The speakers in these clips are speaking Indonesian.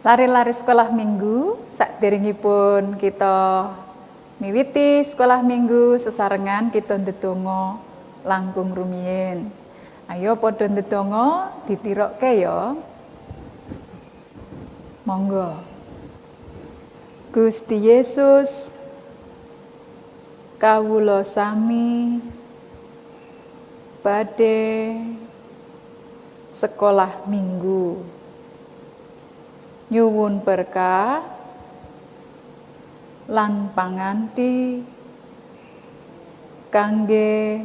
Lari-lari sekolah minggu, sakderengipun kita miwiti sekolah minggu sesarengan kita ndedonga langkung rumiyin. Ayo padha ndedonga ditirokke ya. Monggo. Gusti Yesus, kawula sami badhe sekolah minggu. Nyuwun berkah lan panganti kangge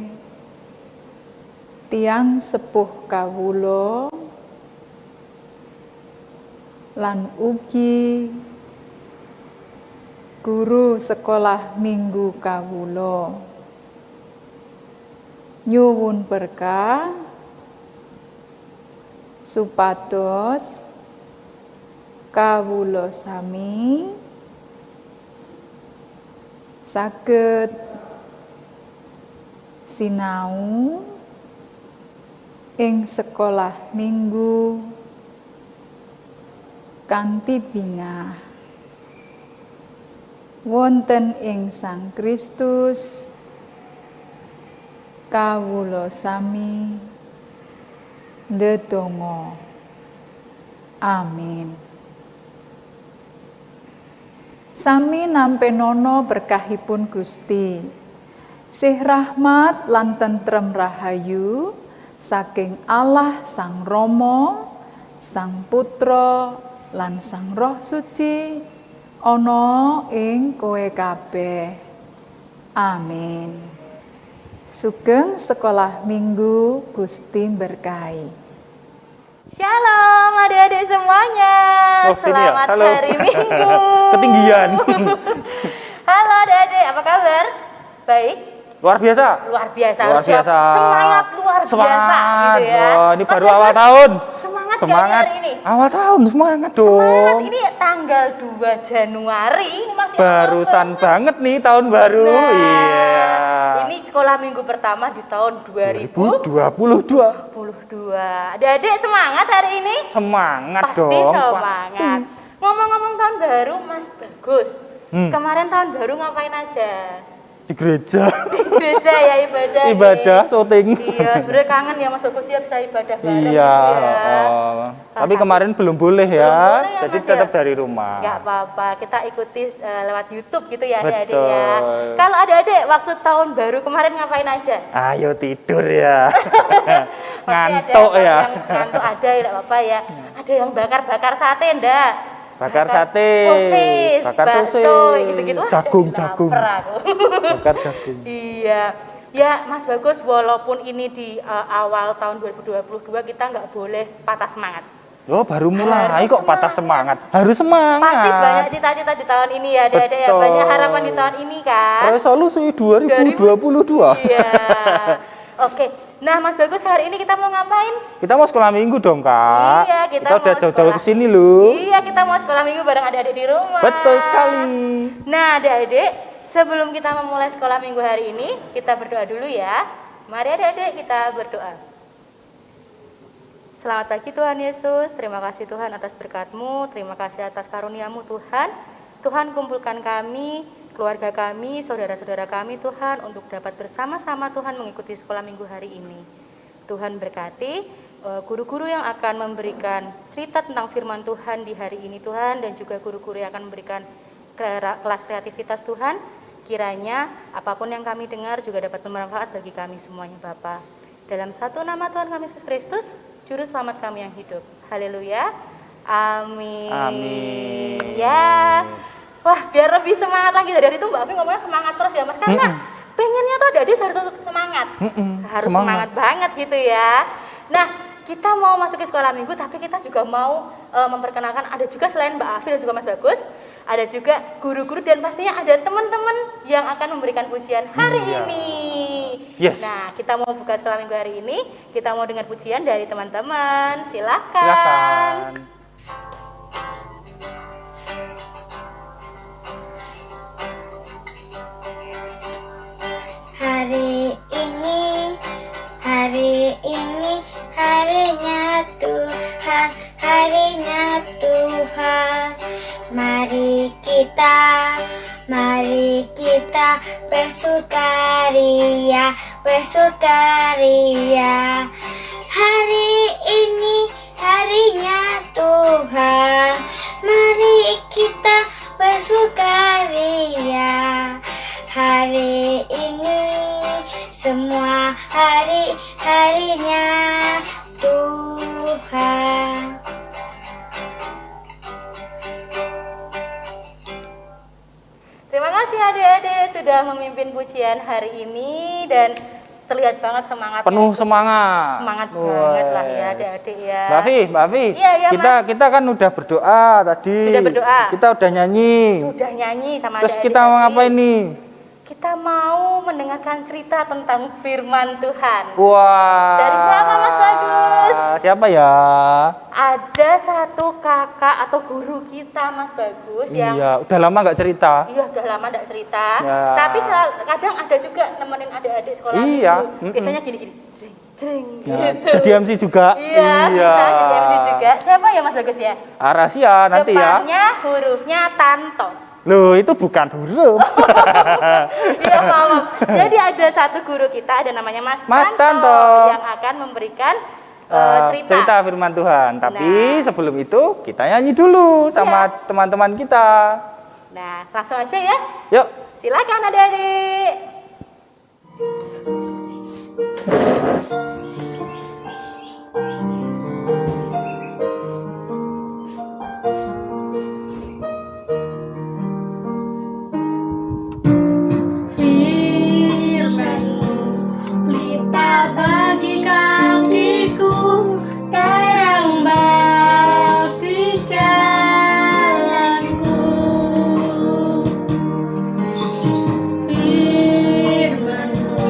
tiyang sepuh kawula lan ugi guru sekolah minggu kawula. Nyuwun berkah supados kawula sami saged sinau ing sekolah minggu kanthi bingah wonten ing Sang Kristus. Kawula sami ndedonga. Amin. Sami nampi nono berkahipun Gusti. Sih rahmat lan tentrem rahayu saking Allah Sang Rama, Sang Putra lan Sang Roh Suci ana ing kowe kabeh. Amin. Sugeng sekolah minggu Gusti berkahi. Shalom adik-adik semuanya, selamat hari Minggu. Ketinggian. Halo adik-adik, apa kabar? Baik? Luar biasa. Luar biasa. Luar biasa. Semangat luar biasa gitu ya. Oh, ini baru awal tahun. Semangat hari ini? Awal tahun, semangat dong. Semangat, ini tanggal 2 Januari, ini masih barusan banget nih tahun baru. Nah, iya. Ini sekolah minggu pertama di tahun 2022. Adik-adik semangat hari ini? Semangat pasti dong. Semangat. Ngomong-ngomong tahun baru, Mas Bagus. Kemarin tahun baru ngapain aja? Di gereja. Di gereja ya, ibadah. Ibadah, syuting. Iya, sebenarnya kangen ya Mas Bagus ya bisa ibadah bareng. Iya. Gitu ya. Tapi kemarin belum boleh ya. Belum boleh ya, jadi Mas, tetap ya? dari rumah. Gak apa-apa, kita ikuti lewat YouTube gitu ya adik-adik Betul. ya. Kalau adik-adik waktu tahun baru kemarin ngapain aja? Ayo tidur ya. Pasti Ngantuk ada ya. Yang ngantuk ada ya, apa ya. Ada yang bakar-bakar sate ndak? Bakar sate, sosis, bakar bakso, sosis, gitu-gitu. jagung. Lapar aku. Bakar jagung. Iya. Ya Mas Bagus, walaupun ini di awal tahun 2022 kita nggak boleh patah semangat. Oh baru mulai Harus kok patah semangat. Harus semangat. Pasti banyak cita-cita di tahun ini ya, ada ya, banyak harapan di tahun ini kan. Resolusi 2022. Iya. Oke. Nah Mas Bagus, hari ini kita mau ngapain? Kita mau sekolah minggu dong Kak. Iya, kita udah mau jauh-jauh sekolah. kesini loh. Iya, kita mau sekolah minggu bareng adik-adik di rumah. Betul sekali. Nah adik-adik, sebelum kita memulai sekolah minggu hari ini, kita berdoa dulu ya. Mari adik-adik kita berdoa. Selamat pagi Tuhan Yesus, terima kasih Tuhan atas berkat-Mu, terima kasih atas karunia-Mu Tuhan. Tuhan kumpulkan kami, keluarga kami, saudara-saudara kami Tuhan untuk dapat bersama-sama Tuhan mengikuti sekolah minggu hari ini. Tuhan berkati guru-guru yang akan memberikan cerita tentang firman Tuhan di hari ini Tuhan, dan juga guru-guru yang akan memberikan kelas kreativitas Tuhan. Kiranya apapun yang kami dengar juga dapat bermanfaat bagi kami semuanya Bapa. Dalam satu nama Tuhan kami Yesus Kristus, Juru Selamat kami yang hidup. Haleluya. Amin. Amin. Ya. Wah, biar lebih semangat lagi. Dari itu Mbak Afi ngomongnya semangat terus ya Mas. Karena pengennya tuh adik-adik harus semangat. Harus semangat banget gitu ya. Nah, kita mau masuk ke sekolah minggu, tapi kita juga mau memperkenalkan, ada juga selain Mbak Afi dan juga Mas Bagus, ada juga guru-guru dan pastinya ada teman-teman yang akan memberikan pujian hari ini. Yes. Nah, kita mau buka sekolah minggu hari ini, kita mau dengar pujian dari teman-teman. Silakan. Silakan. Hari ini harinya Tuhan, harinya Tuhan. Mari kita bersukaria, bersukaria. Hari ini harinya Tuhan. Mari kita bersukaria. Hari ini semua hari-harinya Tuhan. Terima kasih adik-adik sudah memimpin pujian hari ini dan terlihat banget semangat. Penuh semangat. Semangat banget lah ya adik-adik ya. Mbak Vi, Iya, kita kan udah berdoa tadi. Sudah berdoa. Kita udah nyanyi. Sudah nyanyi sama Terus adik-adik kita mau tadi. ngapain nih? Kita mau mendengarkan cerita tentang firman Tuhan. Wah. Dari siapa Mas Bagus? Siapa ya? Ada satu kakak atau guru kita Mas Bagus yang Iya, udah lama nggak cerita. iya udah lama enggak cerita. Ya. Tapi kadang ada juga nemenin adik-adik sekolah Iya, minggu. Biasanya gini-gini. Jreng, jreng, Ya, gitu. jadi MC juga. Iya, bisa jadi MC juga. Siapa ya Mas Bagus ya? Rahasia nanti ya. Depannya hurufnya Tanto. Loh, itu bukan huruf. Iya, maaf. Jadi ada satu guru kita, ada namanya Mas Tanto. yang akan memberikan cerita firman Tuhan. Tapi Nah. sebelum itu kita nyanyi dulu sama teman-teman kita. Nah, langsung aja ya. Yuk. Silakan adik-adik. Pelita bagi kakiku, terang bagi jalanku. Firman-Mu,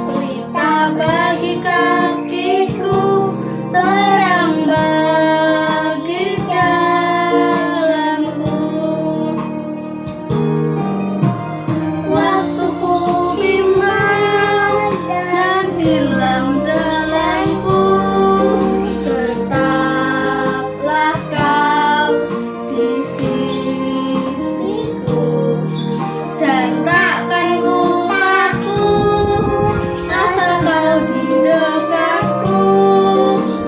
pelita bagi kakiku, terang bagi jalanku. Waktu ku bimbang dan hilang jalanku, tetaplah Kau di sisiku, dan takkan ku takut asal Kau di dekatku,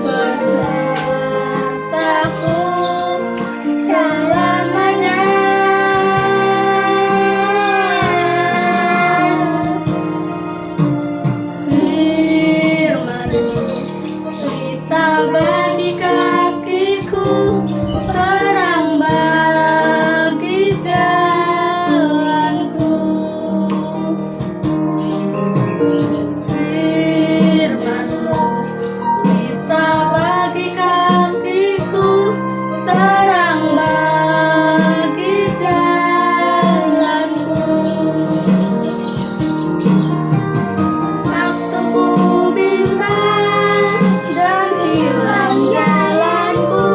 besertaku selamanya. Firman-Mu, pelita bagi kakiku, terang bagi jalanku. Firman-Mu, pelita bagi kakiku, terang bagi jalanku. Waktu ku bimbang dan hilang jalanku,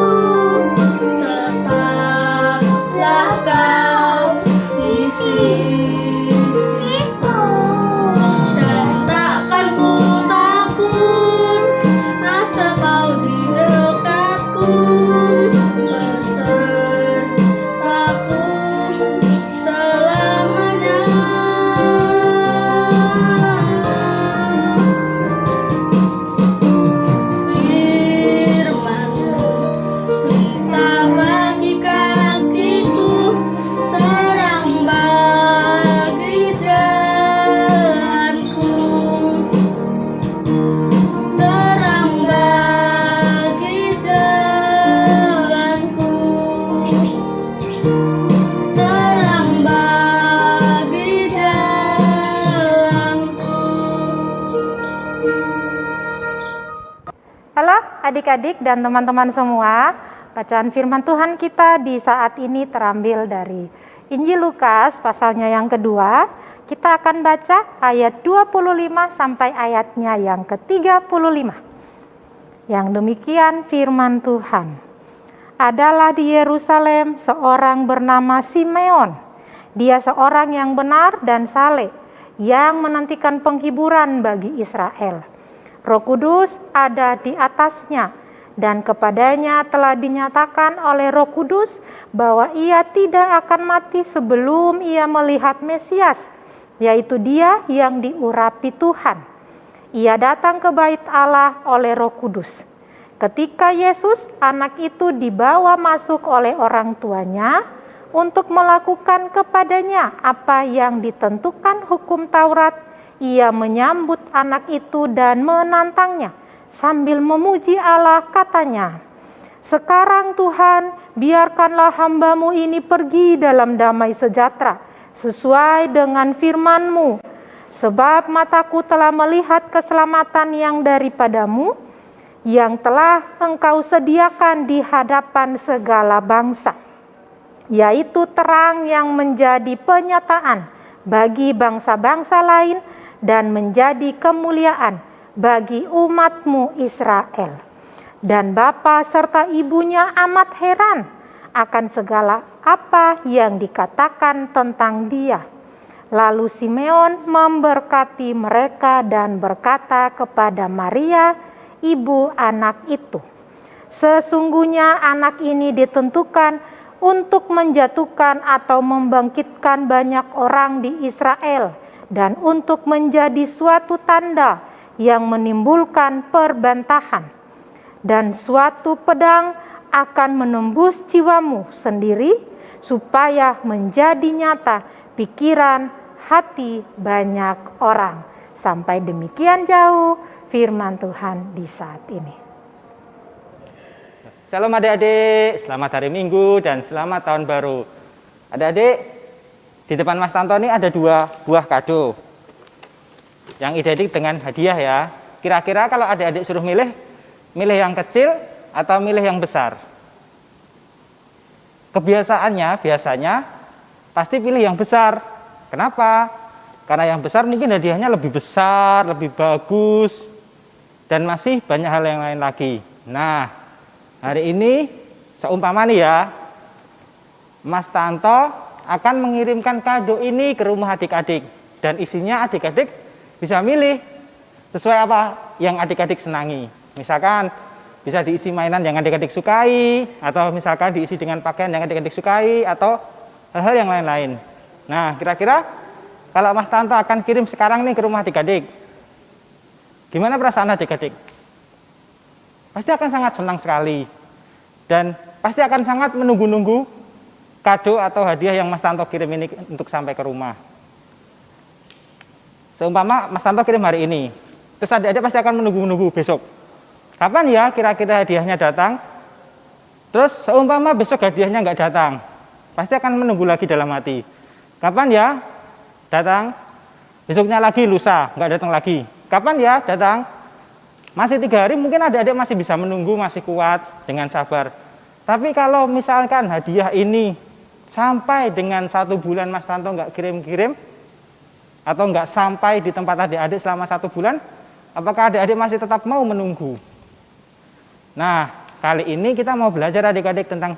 tetaplah Kau di sisiku, dan takkan ku takut asal Kau di dekatku, besertaku selamanya. Firman-Mu, pelita bagi kakiku, terang bagi jalanku, terang bagi jalanku, terang bagi jalanku. Halo adik-adik dan teman-teman semua, bacaan firman Tuhan kita di saat ini terambil dari Injil Lukas pasalnya yang kedua. Kita akan baca ayat 25 sampai ayatnya yang ke-35. Yang demikian firman Tuhan. Adalah di Yerusalem seorang bernama Simeon. Dia seorang yang benar dan saleh, yang menantikan penghiburan bagi Israel. Roh Kudus ada di atasnya, dan kepadanya telah dinyatakan oleh Roh Kudus bahwa ia tidak akan mati sebelum ia melihat Mesias, yaitu Dia yang diurapi Tuhan. Ia datang ke bait Allah oleh Roh Kudus. Ketika Yesus, anak itu dibawa masuk oleh orang tuanya untuk melakukan kepadanya apa yang ditentukan hukum Taurat, ia menyambut anak itu dan menantangnya. Sambil memuji Allah katanya, "Sekarang Tuhan, biarkanlah hamba-Mu ini pergi dalam damai sejahtera, sesuai dengan firman-Mu. Sebab mataku telah melihat keselamatan yang daripada-Mu, yang telah Engkau sediakan di hadapan segala bangsa, yaitu terang yang menjadi penyataan bagi bangsa-bangsa lain dan menjadi kemuliaan bagi umat-Mu Israel." Dan bapa serta ibunya amat heran akan segala apa yang dikatakan tentang Dia. Lalu Simeon memberkati mereka dan berkata kepada Maria, ibu anak itu, "Sesungguhnya anak ini ditentukan untuk menjatuhkan atau membangkitkan banyak orang di Israel dan untuk menjadi suatu tanda yang menimbulkan perbantahan. Dan suatu pedang akan menembus jiwamu sendiri supaya menjadi nyata pikiran hati banyak orang." Sampai demikian jauh firman Tuhan di saat ini. Shalom adik-adik, selamat hari Minggu dan selamat tahun baru. Adik-adik, di depan Mas Tanto ini ada 2 buah kado yang identik dengan hadiah ya. Kira-kira kalau adik-adik suruh milih yang kecil atau milih yang besar? Kebiasaannya biasanya pasti pilih yang besar. Kenapa? Karena yang besar mungkin hadiahnya lebih besar, lebih bagus, dan masih banyak hal yang lain lagi. Nah, hari ini seumpama nih ya, Mas Tanto akan mengirimkan kado ini ke rumah adik-adik, dan isinya adik-adik bisa milih sesuai apa yang adik-adik senangi. Misalkan bisa diisi mainan yang adik-adik sukai, atau misalkan diisi dengan pakaian yang adik-adik sukai, atau hal-hal yang lain-lain. Nah, kira-kira kalau Mas Tanto akan kirim sekarang nih ke rumah adik-adik, gimana perasaan adik-adik? Pasti akan sangat senang sekali, dan pasti akan sangat menunggu-nunggu kado atau hadiah yang Mas Tanto kirim ini untuk sampai ke rumah. Seumpama Mas Tanto kirim hari ini, terus adik-adik pasti akan menunggu-nunggu besok. Kapan ya kira-kira hadiahnya datang? Terus seumpama besok hadiahnya nggak datang, pasti akan menunggu lagi dalam hati. Kapan ya datang? Besoknya lagi, lusa, nggak datang lagi. Kapan ya datang? Masih 3 hari mungkin adik-adik masih bisa menunggu, masih kuat dengan sabar. Tapi kalau misalkan hadiah ini sampai dengan 1 bulan Mas Tanto nggak kirim-kirim, atau nggak sampai di tempat adik-adik selama 1 bulan, apakah adik-adik masih tetap mau menunggu? Nah, kali ini kita mau belajar adik-adik tentang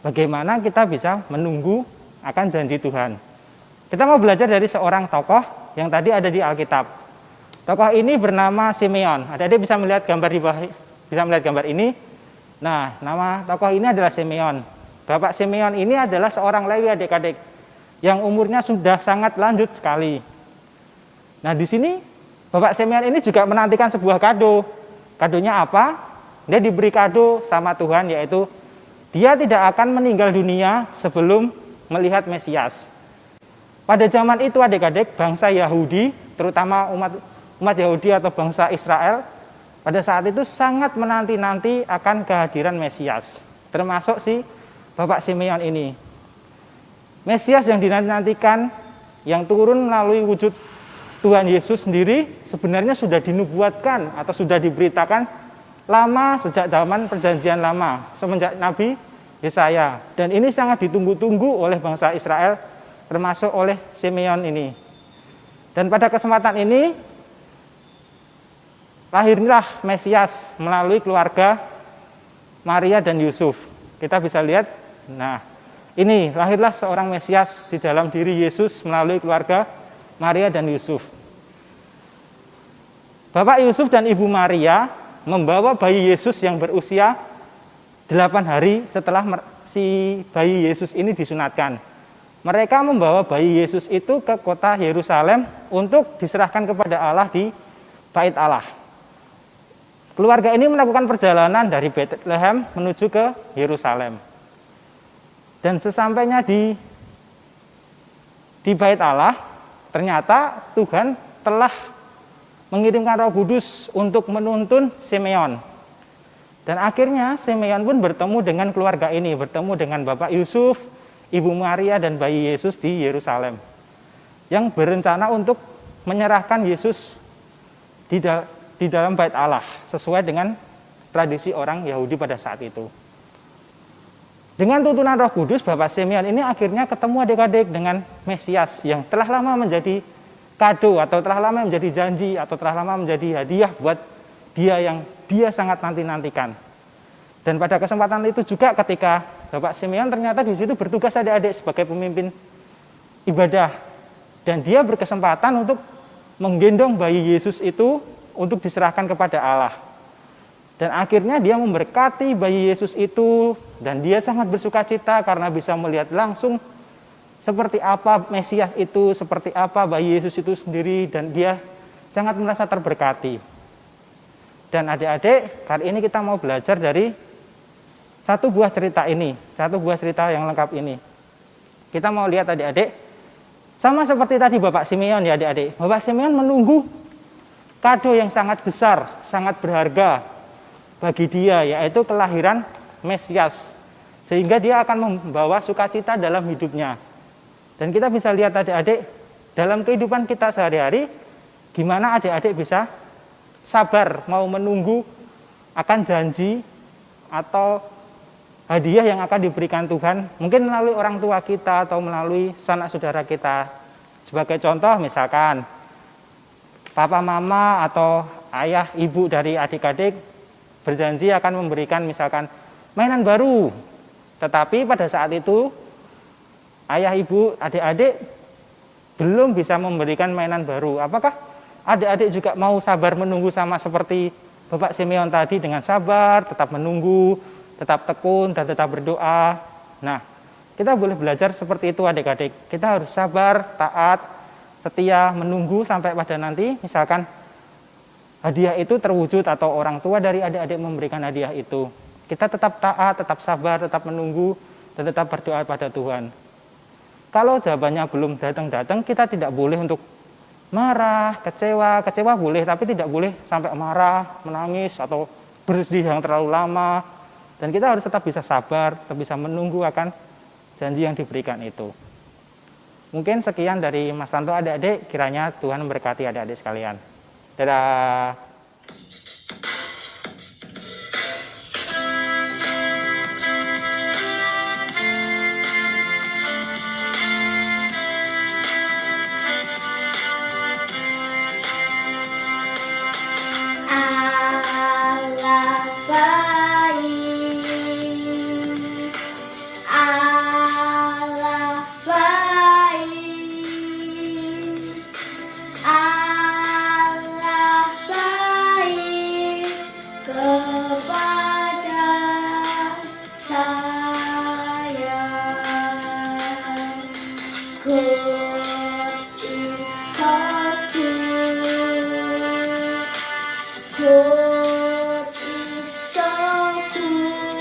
bagaimana kita bisa menunggu akan janji Tuhan. Kita mau belajar dari seorang tokoh yang tadi ada di Alkitab. Tokoh ini bernama Simeon. Adik-adik bisa melihat gambar di bawah, bisa melihat gambar ini. Nah, nama tokoh ini adalah Simeon. Bapak Simeon ini adalah seorang Lewi adik-adik yang umurnya sudah sangat lanjut sekali. Nah, di sini Bapak Simeon ini juga menantikan sebuah kado. Kadonya apa? Dia diberi kado sama Tuhan, yaitu dia tidak akan meninggal dunia sebelum melihat Mesias. Pada zaman itu adik-adik, bangsa Yahudi, terutama umat Yahudi atau bangsa Israel, pada saat itu sangat menanti-nanti akan kehadiran Mesias. Termasuk si Bapak Simeon ini. Mesias yang dinantikan, yang turun melalui wujud Tuhan Yesus sendiri, sebenarnya sudah dinubuatkan atau sudah diberitakan lama, sejak zaman perjanjian lama, semenjak Nabi Yesaya. Dan ini sangat ditunggu-tunggu oleh bangsa Israel, termasuk oleh Simeon ini. Dan pada kesempatan ini lahirlah Mesias melalui keluarga Maria dan Yusuf. Kita bisa lihat, nah ini lahirlah seorang Mesias di dalam diri Yesus melalui keluarga Maria dan Yusuf. Bapak Yusuf dan Ibu Maria membawa bayi Yesus yang berusia 8 hari setelah si bayi Yesus ini disunatkan. Mereka membawa bayi Yesus itu ke kota Yerusalem untuk diserahkan kepada Allah di Bait Allah. Keluarga ini melakukan perjalanan dari Bethlehem menuju ke Yerusalem. Dan sesampainya di Bait Allah, ternyata Tuhan telah mengirimkan Roh Kudus untuk menuntun Simeon. Dan akhirnya Simeon pun bertemu dengan keluarga ini, bertemu dengan Bapak Yusuf, Ibu Maria dan bayi Yesus di Yerusalem, yang berencana untuk menyerahkan Yesus di dalam Bait Allah sesuai dengan tradisi orang Yahudi pada saat itu. Dengan tuntunan Roh Kudus, Bapak Simeon ini akhirnya ketemu adik-adik dengan Mesias yang telah lama menjadi kado atau telah lama menjadi janji atau telah lama menjadi hadiah buat dia yang dia sangat nanti-nantikan. Dan pada kesempatan itu juga ketika Bapak Simeon ternyata di situ bertugas adik-adik sebagai pemimpin ibadah. Dan dia berkesempatan untuk menggendong bayi Yesus itu untuk diserahkan kepada Allah. Dan akhirnya dia memberkati bayi Yesus itu dan dia sangat bersukacita karena bisa melihat langsung seperti apa Mesias itu, seperti apa bayi Yesus itu sendiri, dan dia sangat merasa terberkati. Dan adik-adik, kali ini kita mau belajar dari satu buah cerita ini, satu buah cerita yang lengkap ini. Kita mau lihat adik-adik, sama seperti tadi Bapak Simeon ya adik-adik. Bapak Simeon menunggu kado yang sangat besar, sangat berharga bagi dia, yaitu kelahiran Mesias. Sehingga dia akan membawa sukacita dalam hidupnya. Dan kita bisa lihat adik-adik, dalam kehidupan kita sehari-hari, gimana adik-adik bisa sabar mau menunggu akan janji atau hadiah yang akan diberikan Tuhan, mungkin melalui orang tua kita atau melalui sanak saudara kita. Sebagai contoh misalkan papa mama atau ayah ibu dari adik-adik berjanji akan memberikan misalkan mainan baru, tetapi pada saat itu ayah ibu adik-adik belum bisa memberikan mainan baru. Apakah adik-adik juga mau sabar menunggu sama seperti Bapak Simeon tadi, dengan sabar tetap menunggu, tetap tekun, dan tetap berdoa? Nah, kita boleh belajar seperti itu adik-adik. Kita harus sabar, taat, setia, menunggu sampai pada nanti misalkan hadiah itu terwujud atau orang tua dari adik-adik memberikan hadiah itu. Kita tetap taat, tetap sabar, tetap menunggu, dan tetap berdoa pada Tuhan. Kalau jawabannya belum datang-datang, kita tidak boleh untuk marah, kecewa boleh, tapi tidak boleh sampai marah, menangis, atau bersedih yang terlalu lama. Dan kita harus tetap bisa sabar, tetap bisa menunggu akan janji yang diberikan itu. Mungkin sekian dari Mas Tanto adik-adik, kiranya Tuhan memberkati adik-adik sekalian. Dadah. Allah baik, Allah baik, Allah baik kepada saya. God is so good. God is so good.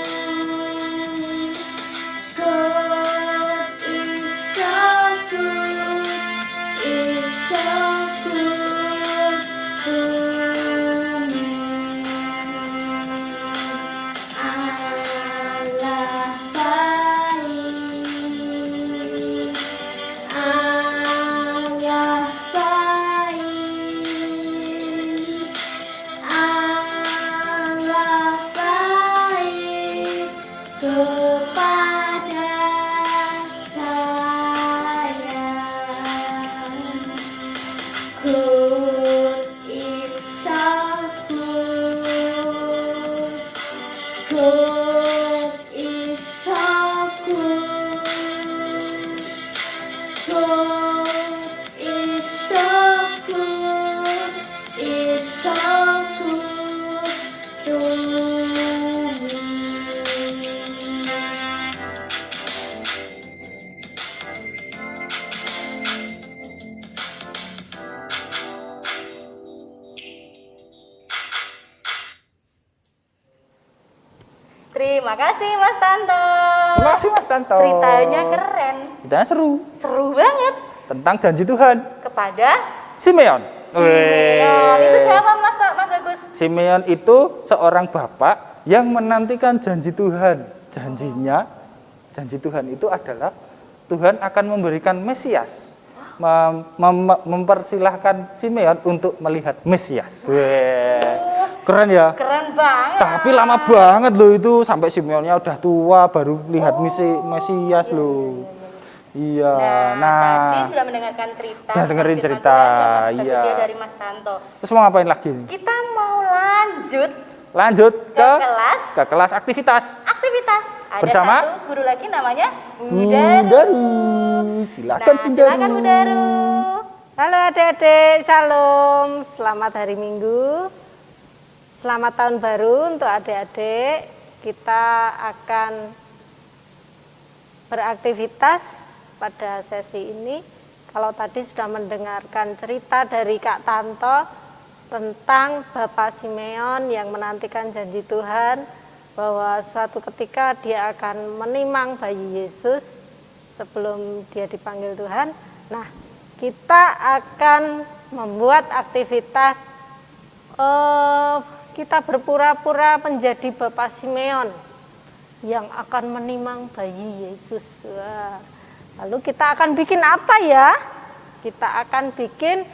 God is so good. It's so good to me. Allah baik, Allah baik, Allah Terima kasih Mas Tanto. Terima kasih Mas Tanto. Ceritanya keren. Ceritanya seru. Seru banget. Tentang janji Tuhan. Kepada Simeon. Simeon. Itu siapa Mas Bagus? Simeon itu seorang bapak yang menantikan janji Tuhan. Janji Tuhan itu adalah Tuhan akan memberikan Mesias. Mempersilahkan Simeon untuk melihat Mesias. Keren ya? Keren banget. Tapi lama banget loh itu, sampai Simeonnya udah tua baru lihat Mesias loh. Iya. Tadi sudah mendengarkan cerita. Udah dengerin firman cerita, Tuhan yang iya. bagus ya dari Mas Tanto. Terus mau ngapain lagi nih? Kita mau lanjut Ke kelas aktivitas. Ada Bersama? satu guru lagi namanya Budaru. Silakan Budaru. Silakan Budaru. Halo adik-adik, shalom. Selamat hari Minggu. Selamat tahun baru untuk adik-adik. Kita akan beraktivitas pada sesi ini. Kalau tadi sudah mendengarkan cerita dari Kak Tanto tentang Bapak Simeon yang menantikan janji Tuhan, bahwa suatu ketika dia akan menimang bayi Yesus sebelum dia dipanggil Tuhan. Nah, kita akan membuat aktivitas kita berpura-pura menjadi Bapak Simeon yang akan menimang bayi Yesus. Wah. Lalu kita akan bikin apa ya? Kita akan bikin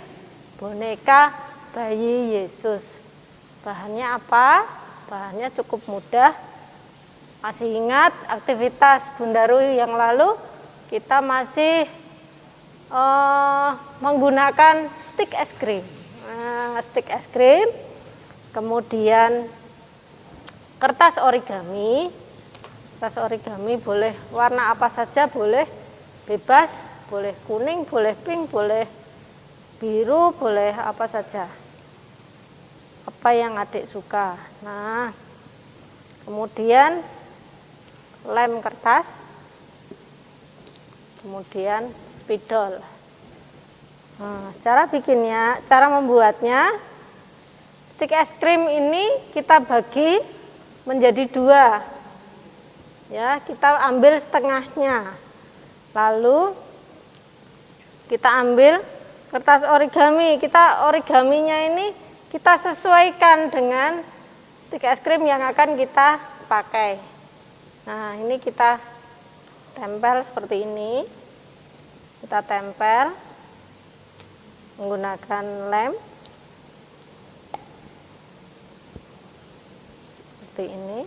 boneka bayi Yesus. Bahannya apa? Bahannya cukup mudah. Masih ingat aktivitas Bundaru yang lalu? Kita masih menggunakan stik es krim. Stik es krim, kemudian kertas origami. Kertas origami boleh warna apa saja, boleh bebas, boleh kuning, boleh pink, boleh biru, boleh apa saja. Apa yang adik suka. Nah, kemudian lem kertas, kemudian spidol. Nah, cara bikinnya, cara membuatnya, stik es krim ini kita bagi menjadi dua. Ya, kita ambil setengahnya. Lalu kita ambil kertas origami. Origaminya ini kita sesuaikan dengan stik es krim yang akan kita pakai. Nah, ini kita tempel seperti ini. Kita tempel menggunakan lem. Seperti ini.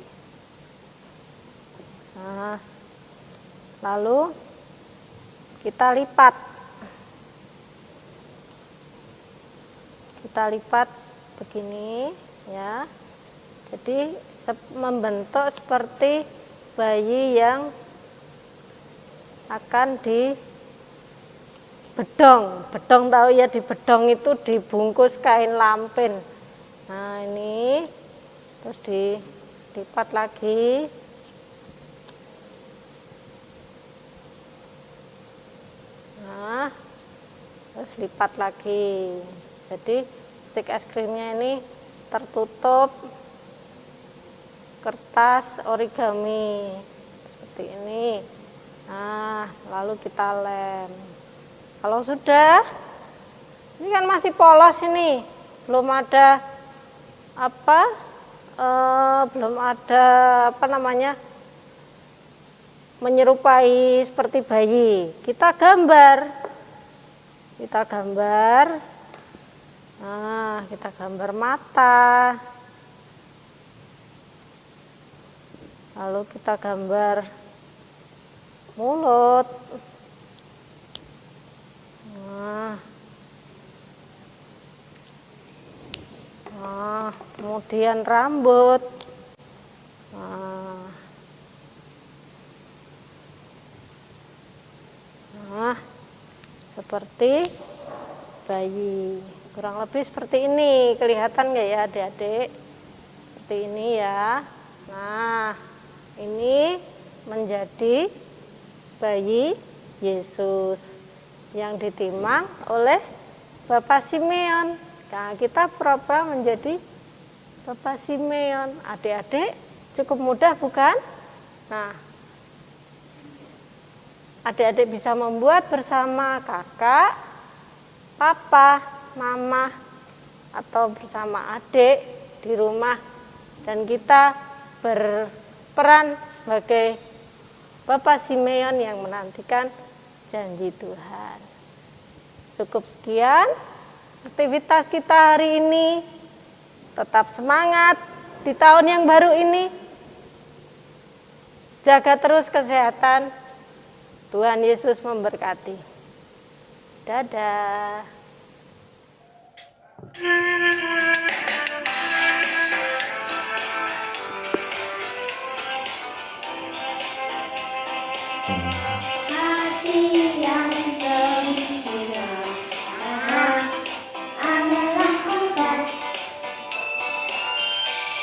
Nah, lalu kita lipat. Kita lipat begini ya. Jadi membentuk seperti bayi yang akan di bedong. Bedong tahu ya, di bedong itu dibungkus kain lampin. Nah, ini terus dilipat lagi. Nah, terus lipat lagi. Jadi stik es krimnya ini tertutup kertas origami seperti ini. Nah, lalu kita lem. Kalau sudah, ini kan masih polos ini, belum ada menyerupai seperti bayi. Kita gambar. Nah, kita gambar mata. Lalu kita gambar mulut. Nah, kemudian rambut. Nah, seperti bayi. Kurang lebih seperti ini. Kelihatan nggak ya adik-adik? Seperti ini ya. Nah, ini menjadi bayi Yesus yang ditimang oleh Bapak Simeon. Nah, kita pura-pura menjadi Bapak Simeon. Adik-adik Cukup mudah bukan? Nah, adik-adik bisa membuat bersama kakak, papa, mama, atau bersama adik di rumah. Dan kita berperan sebagai Bapak Simeon yang menantikan janji Tuhan. Cukup sekian aktivitas kita hari ini. Tetap semangat di tahun yang baru ini. Jaga terus kesehatan. Tuhan Yesus memberkati. Dadah. Hati yang gembira adalah obat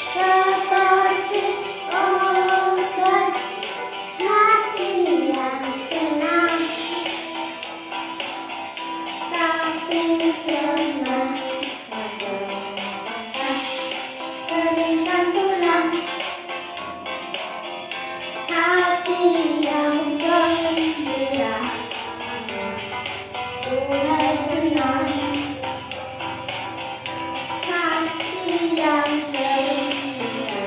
seperti obat hati yang senang, tapi senang berikan tulang. Hati yang gembira Tuhan senang. Hati yang gembira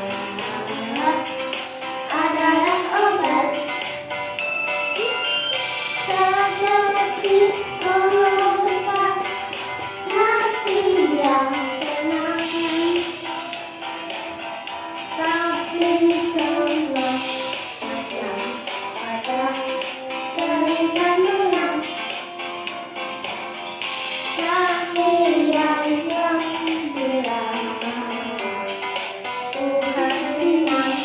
adalah obat seperti obat hati yang senang, tapi semua berikan tulang. Hati yang gembira Tuhan senang.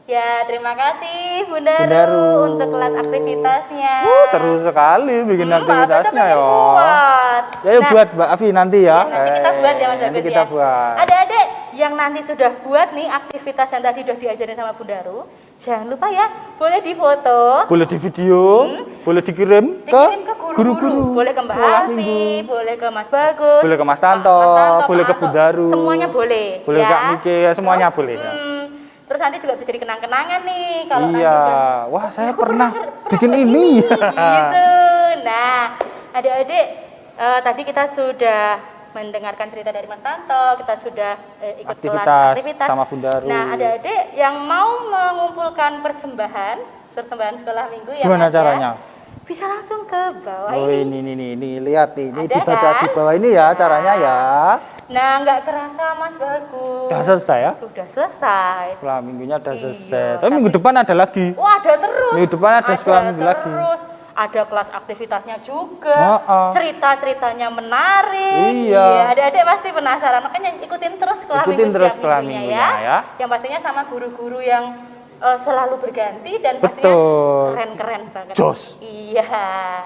Ya, terima kasih Bundaru, Bundaru. untuk kelas aktivitasnya. Seru sekali bikin Mbak Afi aktivitasnya sampai ya. buat. Ya, yuk Nah, buat Mbak Afi nanti ya. nanti kita buat ya Mas Nanti Bagus kita ya. buat. Adik-adik yang nanti sudah buat nih aktivitas yang tadi sudah diajarin sama Bundaru, jangan lupa ya, boleh difoto, Boleh di video, boleh dikirim dikirim ke guru-guru. guru-guru, boleh ke Mbak Sekolah Afi, minggu. boleh ke Mas Bagus, Boleh ke Mas Tanto, boleh Pak ke Bundaru. semuanya boleh. Boleh ya. Kak Miki, semuanya boleh. Ya. Terus nanti juga bisa jadi kenang-kenangan nih kalau nanti Iya, udah wah saya pernah bikin ini. gitu. Nah, adik-adik tadi kita sudah mendengarkan cerita dari Mas Tanto, kita sudah ikut kelas aktivitas sama Bundaru. Nah, adik-adik yang mau mengumpulkan persembahan sekolah minggu ya Gimana Mas ya, caranya? bisa langsung ke bawah Oh ini. ini lihat ini Ada dibaca kan? di bawah ini ya caranya ya. Nah, nggak kerasa Mas Bagus. Udah selesai ya? Sudah selesai. Sekolah minggunya udah Iya, selesai. Tapi minggu depan ada lagi. Wah, ada terus. Minggu depan ada sekolah minggu lagi. Terus ada kelas aktivitasnya juga. Oh. Cerita-ceritanya menarik. Iya. Adik-adik pasti penasaran. Makanya ikutin terus sekolah Ikutin minggu terus setiap sekolah minggunya minggunya ya. Yang pastinya sama guru-guru yang selalu berganti dan Betul. pastinya keren-keren banget. Jos. Iya.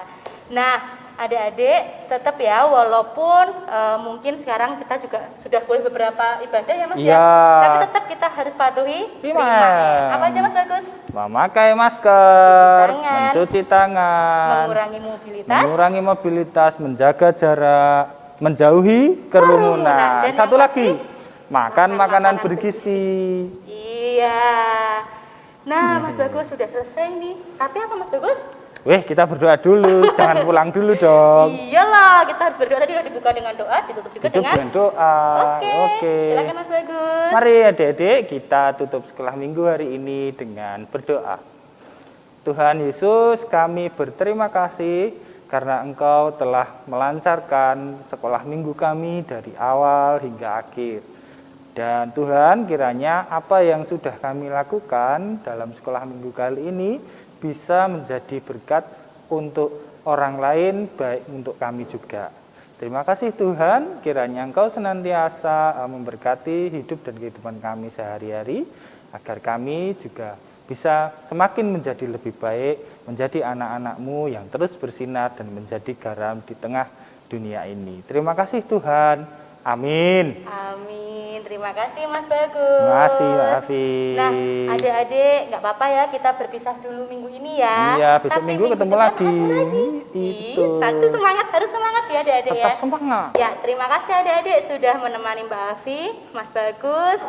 Nah, adik-adik tetap ya, walaupun mungkin sekarang kita juga sudah boleh beberapa ibadah ya Mas ya, Iya. tapi tetap kita harus patuhi 5M. Apa aja Mas Bagus? Memakai masker, Mencuci tangan. mencuci tangan, Mengurangi mobilitas, menjaga jarak, menjauhi kerumunan. Kerumunan. Dan Satu yang lagi, makan makanan bergizi. Iya. Nah, Mas Bagus sudah selesai nih. Tapi apa Mas Bagus? Weh, kita berdoa dulu, jangan pulang dulu dong. Iyalah, kita harus berdoa. Tadi udah dibuka dengan doa, ditutup juga Tutup dengan dengan doa. Oke. Silakan Mas Bagus. Mari adik-adik kita tutup sekolah minggu hari ini dengan berdoa. Tuhan Yesus, kami berterima kasih karena Engkau telah melancarkan sekolah minggu kami dari awal hingga akhir. Dan Tuhan, kiranya apa yang sudah kami lakukan dalam sekolah minggu kali ini bisa menjadi berkat untuk orang lain, baik untuk kami juga. Terima kasih Tuhan, kiranya Engkau senantiasa memberkati hidup dan kehidupan kami sehari-hari, agar kami juga bisa semakin menjadi lebih baik, menjadi anak-anak-Mu yang terus bersinar dan menjadi garam di tengah dunia ini. Terima kasih Tuhan. Amin. Amin. Terima Terima kasih Mas Bagus. Terima kasih Mbak Afi. Nah, adik-adik nggak apa-apa ya kita berpisah dulu minggu ini ya. Iya, besok Tapi minggu ketemu depan lagi. ada lagi. Itu. Satu semangat, harus semangat ya adik-adik ya. Tetap semangat. Ya, terima kasih adik-adik sudah menemani Mbak Afi, Mas Bagus,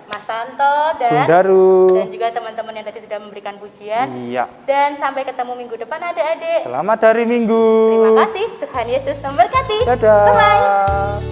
Mas Tanto, dan Daru. juga teman-teman yang tadi sudah memberikan pujian. Iya. Dan sampai ketemu minggu depan adik-adik. Selamat hari Minggu. Terima kasih, Tuhan Yesus memberkati. Dadah. Bye-bye.